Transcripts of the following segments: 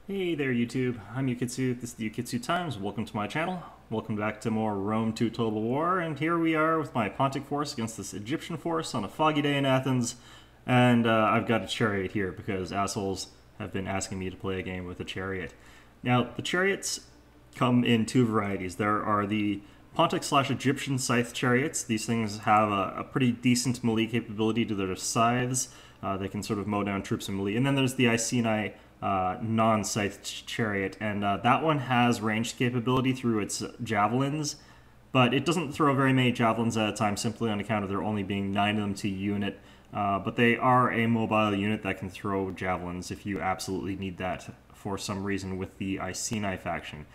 Hey there YouTube, I'm Yukitsu, this is the Yukitsu Times, welcome to my channel, welcome back to more Rome 2 Total War, and here we are with my Pontic force against this Egyptian force on a foggy day in Athens, and I've got a chariot here because assholes have been asking me to play a game with a chariot. Now, the chariots come in two varieties. There are the Pontic/Egyptian scythe chariots. These things have a pretty decent melee capability to their scythes. They can sort of mow down troops in melee. And then there's the Iceni non-scythe chariot, and that one has ranged capability through its javelins, but it doesn't throw very many javelins at a time simply on account of there only being 9 of them to unit. But they are a mobile unit that can throw javelins if you absolutely need that for some reason with the Iceni faction.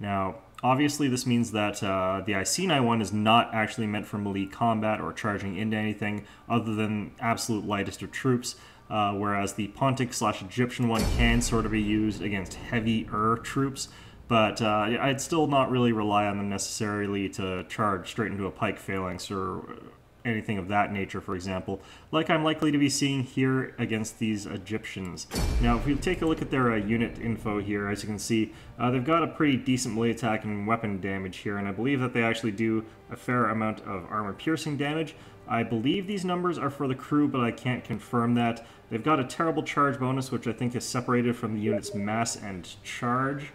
Now, obviously this means that the Iceni one is not actually meant for melee combat or charging into anything other than absolute lightest of troops, whereas the Pontic/Egyptian one can sort of be used against heavier troops, but I'd still not really rely on them necessarily to charge straight into a pike phalanx or anything of that nature, for example, like I'm likely to be seeing here against these Egyptians. Now, if we take a look at their unit info here, as you can see, they've got a pretty decent melee attack and weapon damage here, and I believe that they actually do a fair amount of armor-piercing damage. I believe these numbers are for the crew, but I can't confirm that. They've got a terrible charge bonus, which I think is separated from the unit's mass and charge.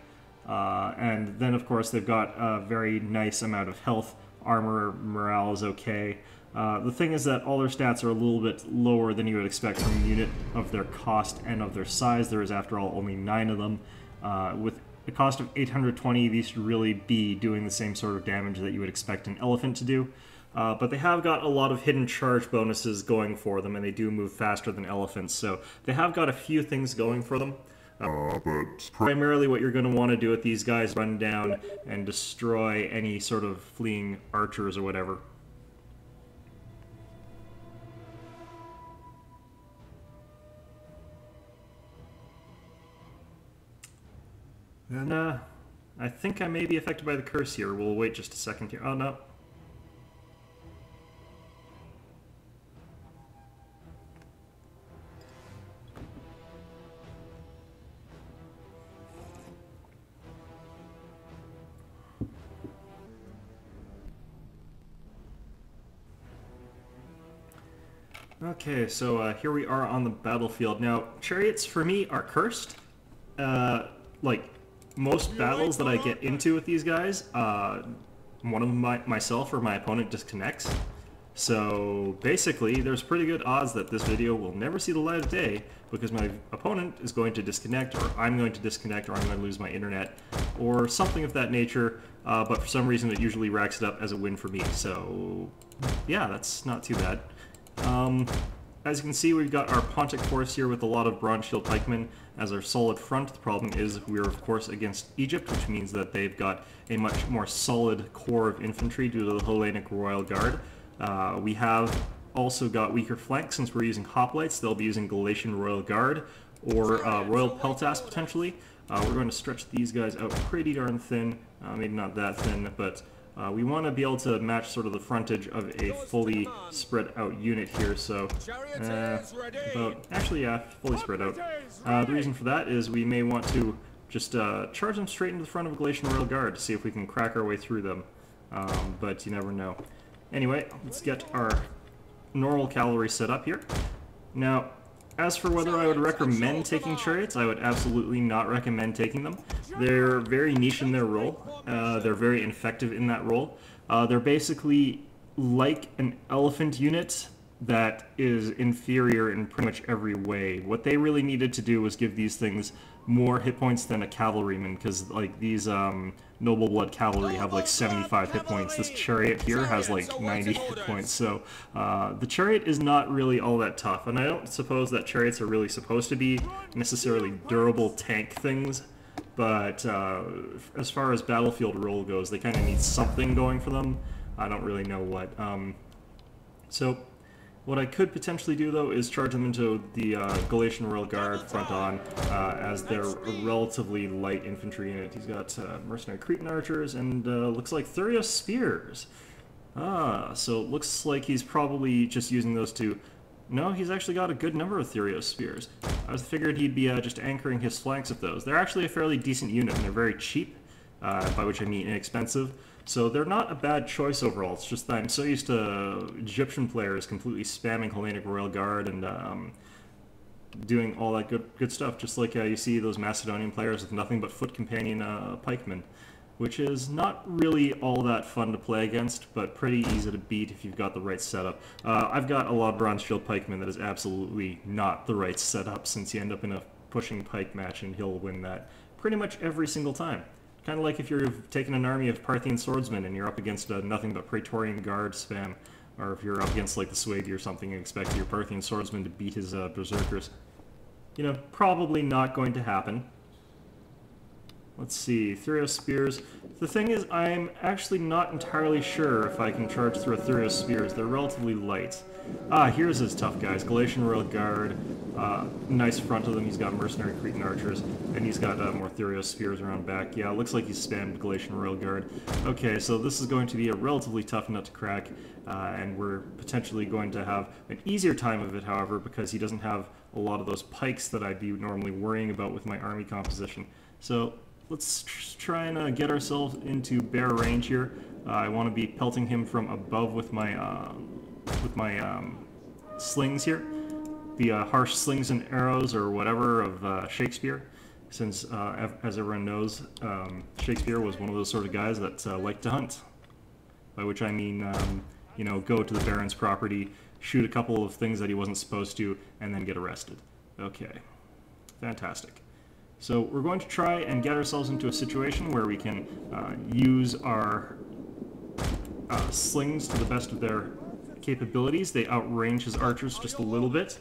And then, of course, they've got a very nice amount of health. Armor, morale is okay. The thing is that all their stats are a little bit lower than you would expect from a unit of their cost and of their size. There is, after all, only 9 of them. With a cost of 820, these should really be doing the same sort of damage that you would expect an elephant to do. But they have got a lot of hidden charge bonuses going for them, and they do move faster than elephants, so they have got a few things going for them. But primarily what you're going to want to do with these guys, run down and destroy any sort of fleeing archers or whatever. And I think I may be affected by the curse here. We'll wait just a second here. Oh, no. Okay, so here we are on the battlefield. Now, chariots for me are cursed. Like most battles that I get into with these guys, one of myself or my opponent disconnects. So basically, there's pretty good odds that this video will never see the light of day because my opponent is going to disconnect, or I'm going to disconnect, or I'm going to lose my internet, or something of that nature, but for some reason it usually racks it up as a win for me. So yeah, that's not too bad. As you can see, we've got our Pontic force here with a lot of Bronze Shield pikemen as our solid front. The problem is we're, of course, against Egypt, which means that they've got a much more solid core of infantry due to the Hellenic Royal Guard. We have also got weaker flanks since we're using hoplites. They'll be using Galatian Royal Guard or Royal Peltas, potentially. We're going to stretch these guys out pretty darn thin. Maybe not that thin, but we want to be able to match sort of the frontage of a fully spread out unit here, so fully spread out. The reason for that is we may want to just charge them straight into the front of a Galatian Royal Guard to see if we can crack our way through them, but you never know. Anyway, let's get our normal cavalry set up here. Now, as for whether I would recommend taking chariots, I would absolutely not recommend taking them. They're very niche in their role. They're very ineffective in that role. They're basically like an elephant unit that is inferior in pretty much every way. What they really needed to do was give these things more hit points than a cavalryman, because like these noble blood cavalry have like 75 hit points. This chariot here has like 90 hit points, so the chariot is not really all that tough, and I don't suppose that chariots are really supposed to be necessarily durable tank things, but as far as battlefield role goes, they kind of need something going for them. I don't really know what. So what I could potentially do, though, is charge them into the Galatian Royal Guard front on, as they're a relatively light infantry unit. He's got mercenary Cretan archers and looks like Thurios spears. So it looks like he's probably just using those to No, he's actually got a good number of Therios Spears. I was figured he'd be just anchoring his flanks with those. They're actually a fairly decent unit, and they're very cheap, by which I mean inexpensive. So they're not a bad choice overall. It's just that I'm so used to Egyptian players completely spamming Hellenic Royal Guard and doing all that good stuff, just like you see those Macedonian players with nothing but foot companion pikemen, which is not really all that fun to play against, but pretty easy to beat if you've got the right setup. I've got a lot of Bronze Shield pikemen that is absolutely not the right setup, since you end up in a pushing pike match and he'll win that pretty much every single time. Kind of like if you're taking an army of Parthian swordsmen and you're up against nothing but Praetorian Guard spam, or if you're up against like the Suebi or something and expect your Parthian swordsman to beat his berserkers. You know, probably not going to happen. Let's see, Therios Spears. The thing is, I'm actually not entirely sure if I can charge through a Therios Spears. They're relatively light. Here's his tough guys. Galatian Royal Guard. Nice front of them. He's got Mercenary Cretan Archers. And he's got more Therios Spears around back. Yeah, it looks like he's spammed Galatian Royal Guard. Okay, so this is going to be a relatively tough nut to crack. And we're potentially going to have an easier time of it, however, because he doesn't have a lot of those pikes that I'd be normally worrying about with my army composition. So let's try and get ourselves into bear range here. I want to be pelting him from above with my slings here. The harsh slings and arrows or whatever of Shakespeare. Since, as everyone knows, Shakespeare was one of those sort of guys that liked to hunt. By which I mean, you know, go to the Baron's property, shoot a couple of things that he wasn't supposed to, and then get arrested. Okay. Fantastic. So we're going to try and get ourselves into a situation where we can use our slings to the best of their capabilities. They outrange his archers just a little bit.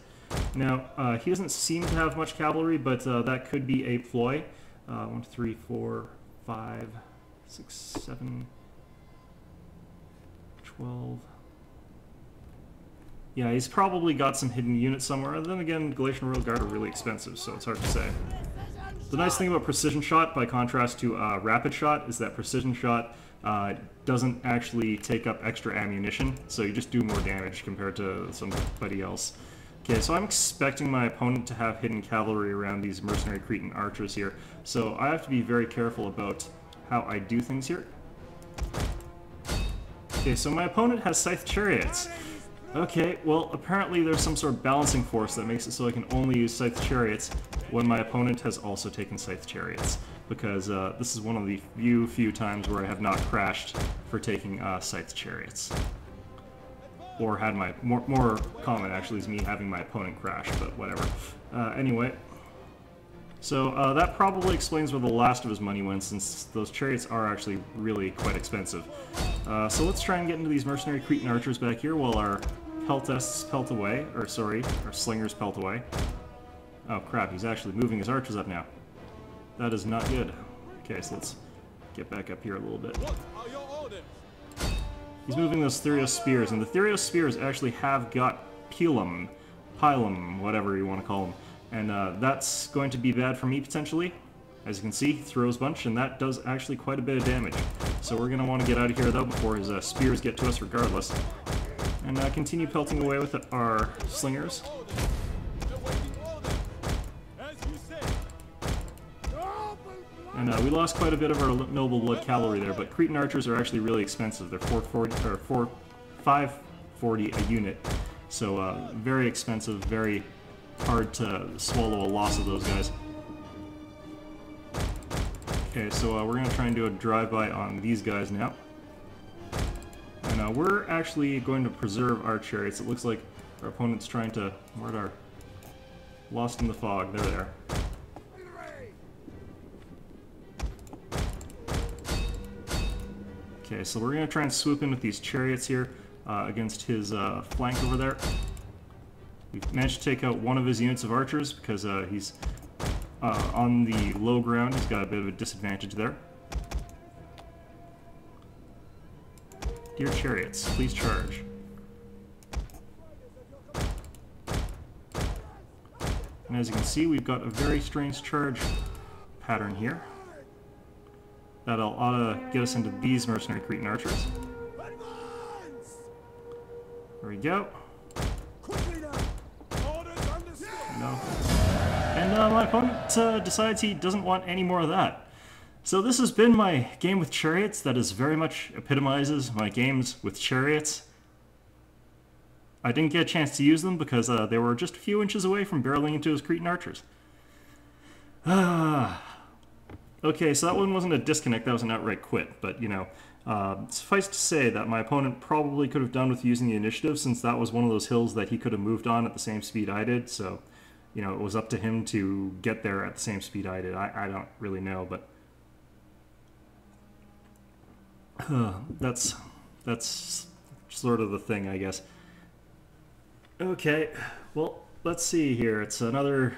Now, he doesn't seem to have much cavalry, but that could be a ploy. 1, 2, 3, 4, 5, 6, 7, 12... Yeah, he's probably got some hidden units somewhere. Then again, Galatian Royal Guard are really expensive, so it's hard to say. The nice thing about Precision Shot, by contrast to Rapid Shot, is that Precision Shot doesn't actually take up extra ammunition, so you just do more damage compared to somebody else. Okay, so I'm expecting my opponent to have hidden cavalry around these Mercenary Cretan Archers here, so I have to be very careful about how I do things here. Okay, so my opponent has Scythe Chariots. Okay, well, apparently there's some sort of balancing force that makes it so I can only use Scythe Chariots when my opponent has also taken Scythe Chariots, because this is one of the few times where I have not crashed for taking Scythe Chariots. Or had my... More common, actually, is me having my opponent crash, but whatever. Anyway, so that probably explains where the last of his money went, since those Chariots are actually really quite expensive. So let's try and get into these Mercenary Cretan Archers back here while our peltests pelt away, or sorry, our slingers pelt away. Oh crap, he's actually moving his archers up now. That is not good. Okay, so let's get back up here a little bit. He's moving those Therios Spears, and the Therios Spears actually have got Pilum, whatever you want to call them. And that's going to be bad for me, potentially. As you can see, he throws a bunch, and that does actually quite a bit of damage. So we're going to want to get out of here, though, before his spears get to us regardless. And continue pelting away with our slingers. And we lost quite a bit of our noble blood cavalry there, but Cretan archers are actually really expensive. They're 540 a unit, so very expensive, very hard to swallow a loss of those guys. Okay, so we're going to try and do a drive-by on these guys now. And we're actually going to preserve our chariots. It looks like our opponent's trying to... Where'd our... Lost in the fog. They're there. Okay, so we're going to try and swoop in with these chariots here against his flank over there. We've managed to take out one of his units of archers because he's on the low ground. He's got a bit of a disadvantage there. Dear chariots, please charge. And as you can see, we've got a very strange charge pattern here. That'll ought to get us into these mercenary Cretan archers. There we go. No. And my opponent decides he doesn't want any more of that. So this has been my game with Chariots. That is very much epitomizes my games with Chariots. I didn't get a chance to use them because they were just a few inches away from barreling into his Cretan archers. Okay, so that one wasn't a disconnect, that was an outright quit, but, you know, suffice to say that my opponent probably could have done with using the initiative, since that was one of those hills that he could have moved on at the same speed I did, so, you know, it was up to him to get there at the same speed I did. I don't really know, but that's sort of the thing, I guess. Okay, well, let's see here. It's another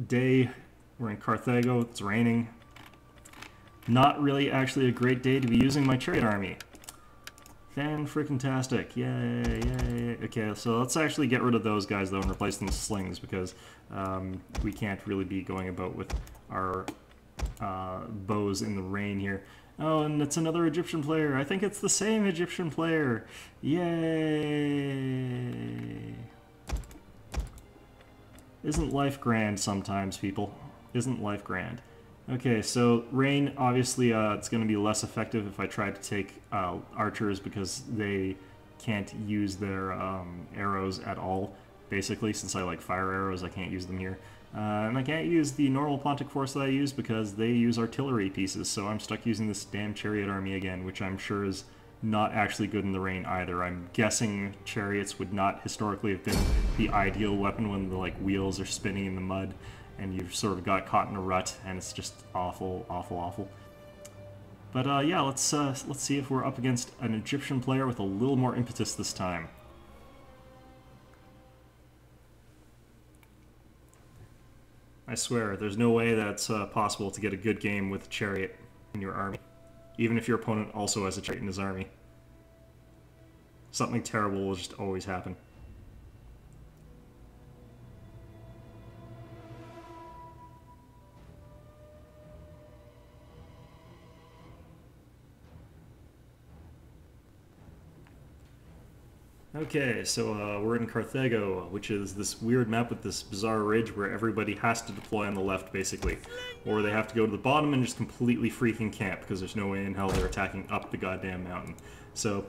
day. We're in Carthago. It's raining. Not really actually a great day to be using my chariot army. Fan-freaking-tastic. Yay, yay. Okay, so let's actually get rid of those guys, though, and replace them with slings, because we can't really be going about with our bows in the rain here. Oh, and it's another Egyptian player. I think it's the same Egyptian player. Yay. Isn't life grand sometimes, people? Isn't life grand? Okay, so rain, obviously, it's going to be less effective if I try to take archers, because they can't use their arrows at all, basically. Since I like fire arrows, I can't use them here. And I can't use the normal Pontic force that I use because they use artillery pieces, so I'm stuck using this damn chariot army again, which I'm sure is not actually good in the rain either. I'm guessing chariots would not historically have been the ideal weapon when the wheels are spinning in the mud and you've sort of got caught in a rut, and it's just awful, awful, awful. But yeah, let's see if we're up against an Egyptian player with a little more impetus this time. I swear, there's no way that's possible to get a good game with a chariot in your army, even if your opponent also has a chariot in his army. Something terrible will just always happen. Okay, so we're in Carthago, which is this weird map with this bizarre ridge where everybody has to deploy on the left, basically. Or they have to go to the bottom and just completely freaking camp, because there's no way in hell they're attacking up the goddamn mountain. So,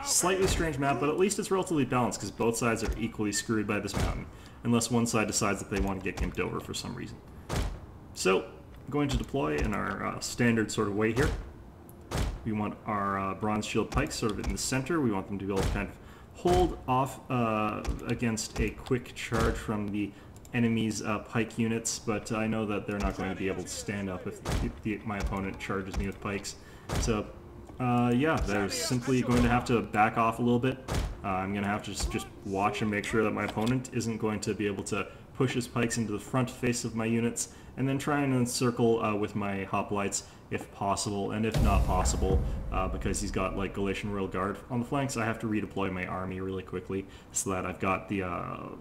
slightly strange map, but at least it's relatively balanced, because both sides are equally screwed by this mountain, unless one side decides that they want to get gimped over for some reason. So, I'm going to deploy in our standard sort of way here. We want our bronze shield pikes sort of in the center. We want them to be able to kind of hold off against a quick charge from the enemy's pike units, but I know that they're not going to be able to stand up if my opponent charges me with pikes. So, yeah, they're simply going to have to back off a little bit. I'm going to have to just watch and make sure that my opponent isn't going to be able to push his pikes into the front face of my units, and then try and encircle with my hoplites if possible, and if not possible, because he's got like Galatian Royal Guard on the flanks, I have to redeploy my army really quickly so that I've got the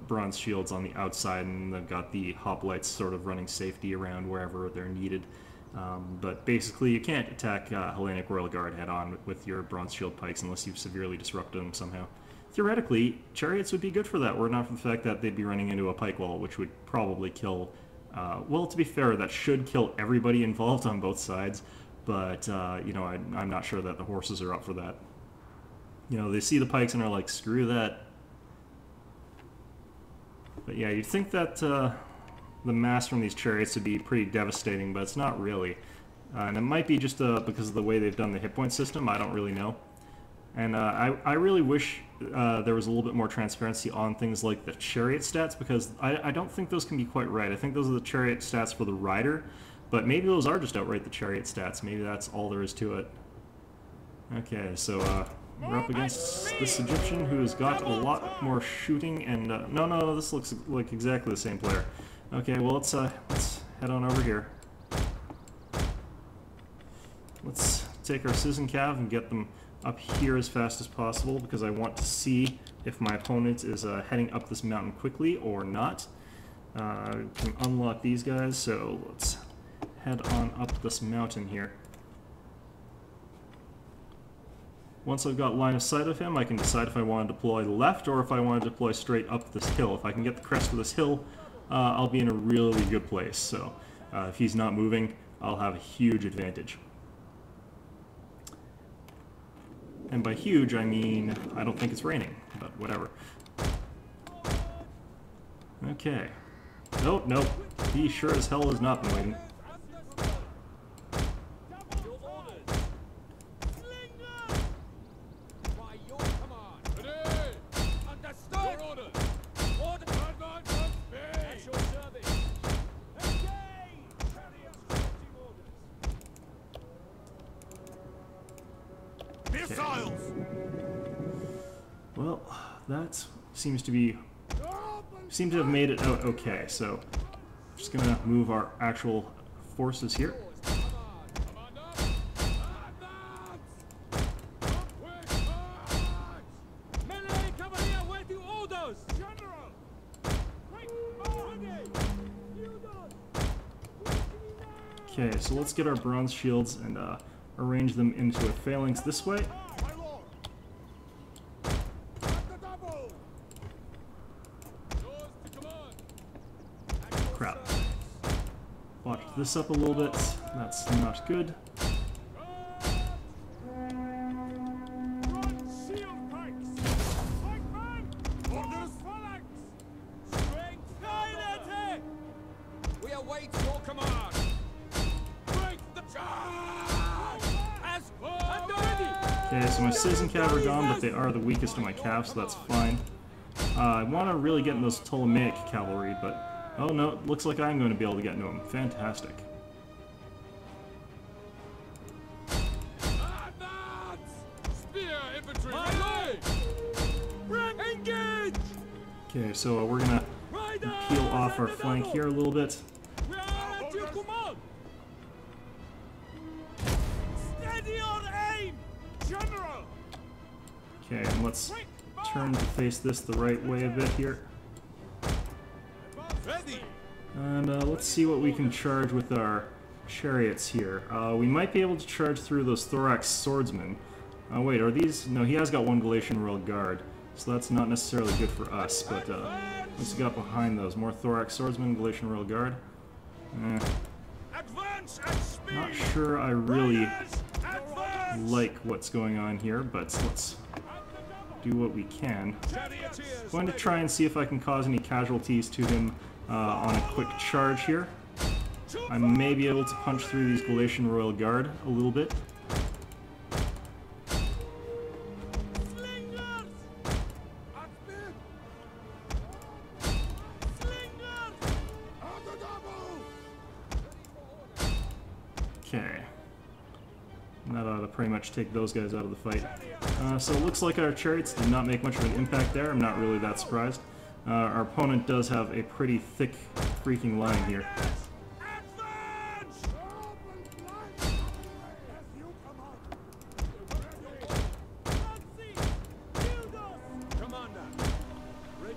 bronze shields on the outside and I've got the hoplites sort of running safety around wherever they're needed. But basically you can't attack Hellenic Royal Guard head-on with your bronze shield pikes unless you've severely disrupted them somehow. Theoretically, chariots would be good for that, were it not for the fact that they'd be running into a pike wall, which would probably kill... well, to be fair, that should kill everybody involved on both sides, but, you know, I'm not sure that the horses are up for that. You know, they see the pikes and are like, screw that. But yeah, you'd think that the mass from these chariots would be pretty devastating, but it's not really. And it might be just because of the way they've done the hit point system, I don't really know. And I really wish there was a little bit more transparency on things like the chariot stats, because I don't think those can be quite right. I think those are the chariot stats for the rider, but maybe those are just outright the chariot stats. Maybe that's all there is to it. Okay, so we're up against this Egyptian who's got a lot more shooting and... no, this looks like exactly the same player. Okay, well, let's head on over here. Let's take our Citizen Cav and get them up here as fast as possible, because I want to see if my opponent is heading up this mountain quickly or not. Can unlock these guys, so let's head on up this mountain here. Once I've got line of sight of him, I can decide if I want to deploy left or if I want to deploy straight up this hill. If I can get the crest of this hill I'll be in a really good place. So if he's not moving, I'll have a huge advantage. And by huge, I mean, I don't think it's raining, but whatever. Okay. Nope, nope. He sure as hell has not been waiting. Well, that seems to have made it out okay, so I'm just gonna move our actual forces here. Okay, so let's get our bronze shields and arrange them into a phalanx this way. Crap. Watch this up a little bit. That's not good. We await your command. Okay, so my citizen cav are gone, but they are the weakest of my cav, so that's fine. I want to really get in those Ptolemaic cavalry, but oh no, it looks like I'm going to be able to get into them. Fantastic. Okay, so we're gonna peel off our flank here a little bit. Okay, and let's turn to face this the right way a bit here. And let's see what we can charge with our chariots here. We might be able to charge through those thorax swordsmen. Wait, are these... No, he has got one Galatian Royal Guard, so that's not necessarily good for us, but let's get behind those. More thorax swordsmen, Galatian Royal Guard. Not sure I really like what's going on here, but let's do what we can. I'm going to try and see if I can cause any casualties to him on a quick charge here. I may be able to punch through these Galatian Royal Guard a little bit. Okay. That ought to pretty much take those guys out of the fight. So it looks like our chariots did not make much of an impact there. I'm not really that surprised. Our opponent does have a pretty thick freaking line here.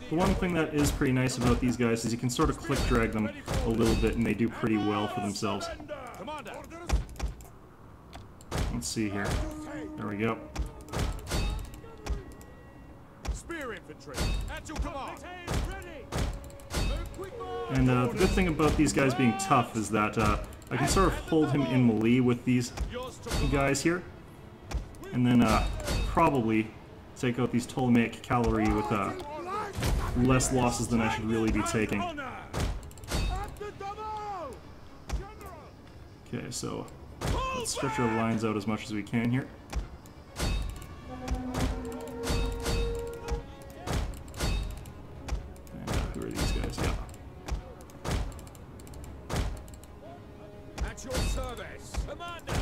The one thing that is pretty nice about these guys is you can sort of click drag them a little bit and they do pretty well for themselves. Let's see here. There we go. And the good thing about these guys being tough is that I can sort of hold him in melee with these guys here, and then probably take out these Ptolemaic cavalry with less losses than I should really be taking. Okay, so let's stretch our lines out as much as we can here. And who are these guys? Yeah. At your service, Commander.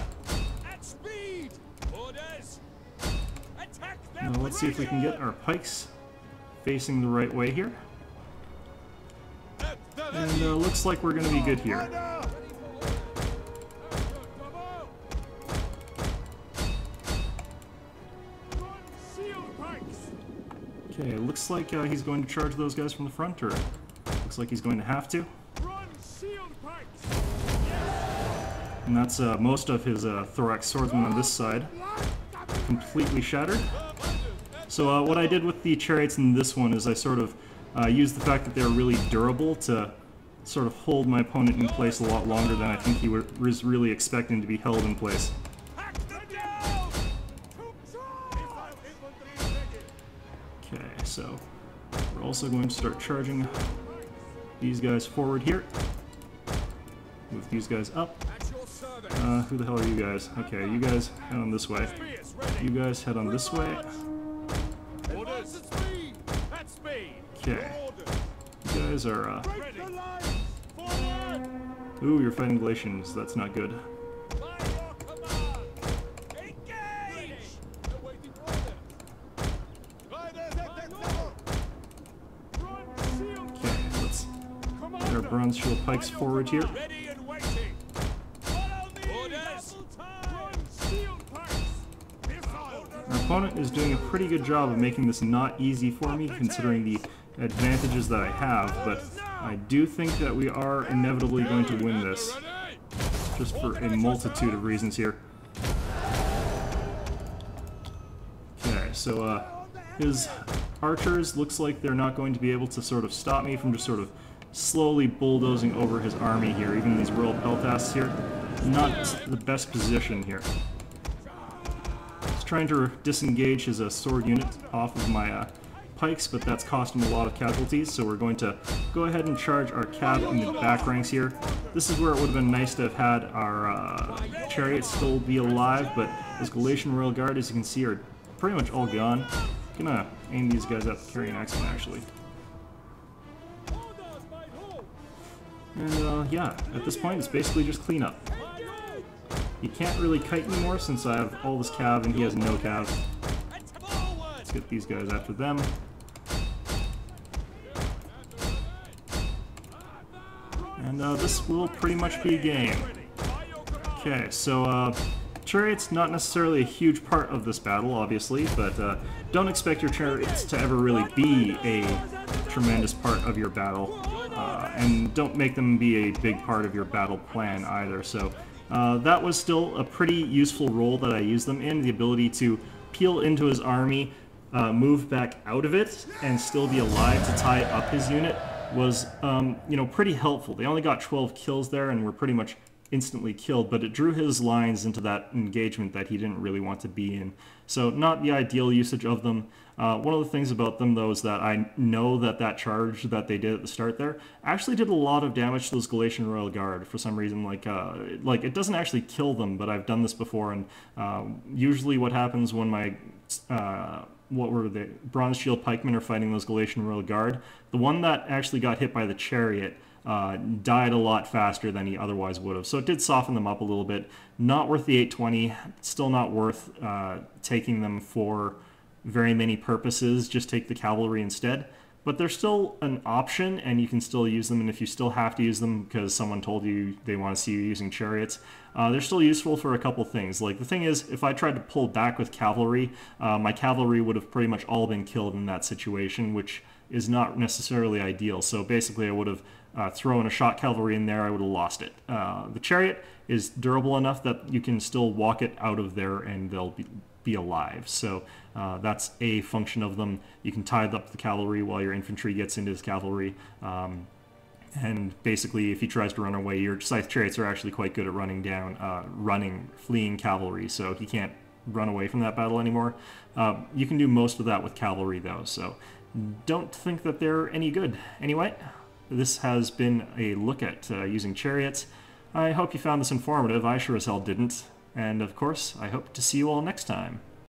At speed. Orders. Attack them. Now let's see if we can get our pikes facing the right way here. And looks like we're going to be good here. Okay, looks like he's going to charge those guys from the front, or looks like he's going to have to. And that's most of his thorax swordsmen on this side. Completely shattered. So what I did with the chariots in this one is I sort of used the fact that they're really durable to sort of hold my opponent in place a lot longer than I think he was really expecting to be held in place. Okay, so we're also going to start charging these guys forward here. Move these guys up. Who the hell are you guys? Okay, you guys head on this way. You guys head on this way. Okay. You guys are, Ooh, you're fighting Galatians. That's not good. Okay, let's get our bronze shield pikes forward here. Our opponent is doing a pretty good job of making this not easy for me, considering the advantages that I have, but I do think that we are inevitably going to win this, just for a multitude of reasons here. Okay, so his archers looks like they're not going to be able to sort of stop me from just sort of slowly bulldozing over his army here. Even these royal peltasts here, not the best position here. He's trying to disengage his sword unit off of my pikes, but that's cost him a lot of casualties, so we're going to go ahead and charge our cab in the back ranks here. This is where it would have been nice to have had our chariots still be alive, but this Galatian Royal Guard, as you can see, are pretty much all gone. I'm gonna aim these guys at the carrying axeman, actually. And yeah, at this point it's basically just cleanup. You can't really kite anymore since I have all this cav and he has no cav. Let's get these guys after them. And this will pretty much be a game. Okay, so Chariots, not necessarily a huge part of this battle, obviously, but don't expect your Chariots to ever really be a tremendous part of your battle. And don't make them be a big part of your battle plan either. So that was still a pretty useful role that I used them in, the ability to peel into his army, move back out of it, and still be alive to tie up his unit was, you know, pretty helpful. They only got 12 kills there and were pretty much instantly killed, but it drew his lines into that engagement that he didn't really want to be in. So not the ideal usage of them. One of the things about them, though, is that I know that that charge that they did at the start there actually did a lot of damage to those Galatian Royal Guard for some reason. Like it doesn't actually kill them, but I've done this before, and usually what happens when my what were the Bronze Shield Pikemen are fighting those Galatian Royal Guard, the one that actually got hit by the chariot died a lot faster than he otherwise would have. So it did soften them up a little bit. Not worth the 820, still not worth taking them for very many purposes. Just take the cavalry instead. But they're still an option, and you can still use them, and if you still have to use them because someone told you they want to see you using chariots, they're still useful for a couple things. Like, the thing is, if I tried to pull back with cavalry, my cavalry would have pretty much all been killed in that situation, which is not necessarily ideal. So basically I would have thrown a shot cavalry in there, I would have lost it. The chariot is durable enough that you can still walk it out of there and they'll be alive. So that's a function of them. You can tie up the cavalry while your infantry gets into his cavalry. And basically, if he tries to run away, your scythe chariots are actually quite good at running down, fleeing cavalry, so he can't run away from that battle anymore. You can do most of that with cavalry, though, so don't think that they're any good. Anyway, this has been a look at using chariots. I hope you found this informative. I sure as hell didn't. And of course, I hope to see you all next time.